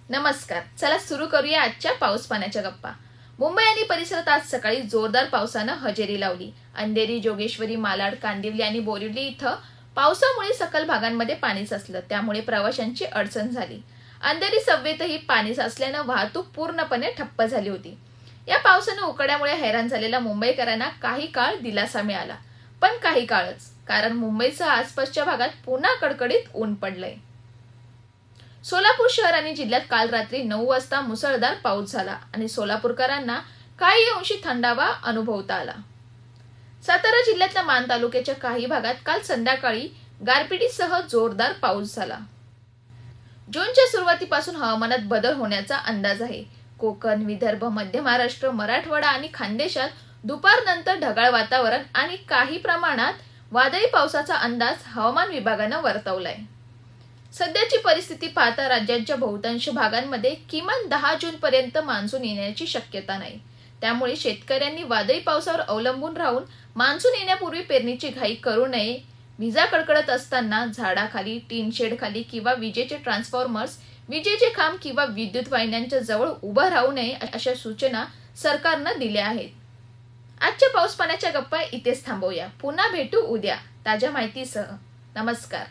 नमस्कार. चला सुरू करूया आजच्या पाऊस पाण्याच्या गप्पा. मुंबई आणि परिसरात आज सकाळी जोरदार पावसानं हजेरी लावली. अंधेरी, जोगेश्वरी, मालाड, कांदिवली आणि बोरिवली इथं पावसामुळे सखल भागांमध्ये पाणी साचलं. त्यामुळे प्रवाशांची अडचण झाली. अंधेरी सबवेतही पाणी साचल्यानं वाहतूक पूर्णपणे ठप्प झाली होती. या पावसानं उकड्यामुळे हैराण झालेल्या मुंबईकरांना काही काळ दिलासा मिळाला, पण काही काळच, कारण मुंबईसह आसपासच्या भागात पुन्हा कडकडीत ऊन पडलंय. सोलापूर शहर आणि जिल्ह्यात काल रात्री 9 वाजता मुसळधार पाऊस झाला आणि सोलापूरकरांना काही अंशी थंडावा अनुभवता आला. सातारा जिल्ह्यातल्या मान तालुक्याच्या काही भागात काल संध्याकाळी गारपिटीसह जोरदार पाऊस झाला. जूनच्या सुरुवातीपासून हवामानात बदल होण्याचा अंदाज आहे. कोकण, विदर्भ, मध्य महाराष्ट्र, मराठवाडा आणि खानदेशात दुपारनंतर ढगाळ वातावरण आणि काही प्रमाणात वादळी पावसाचा अंदाज हवामान विभागानं वर्तवलाय. सध्याची परिस्थिती पाहता राज्याच्या बहुतांश भागांमध्ये किमान 10 जून पर्यंत मान्सून येण्याची शक्यता नाही. त्यामुळे शेतकऱ्यांनी वादळी पावसावर अवलंबून राहून मान्सून येण्यापूर्वी पेरणीची घाई करू नये. विजा कडकडत असताना झाडाखाली, टीन शेड खाली किंवा विजेचे ट्रान्सफॉर्मर्स, विजेचे खांब किंवा विद्युत वाहिन्यांच्या जवळ उभं राहू नये अशा सूचना सरकारनं दिल्या आहेत. आजच्या पाऊस पाण्याच्या गप्पा इथेच थांबवूया. पुन्हा भेटू उद्या ताज्या माहितीसह. नमस्कार.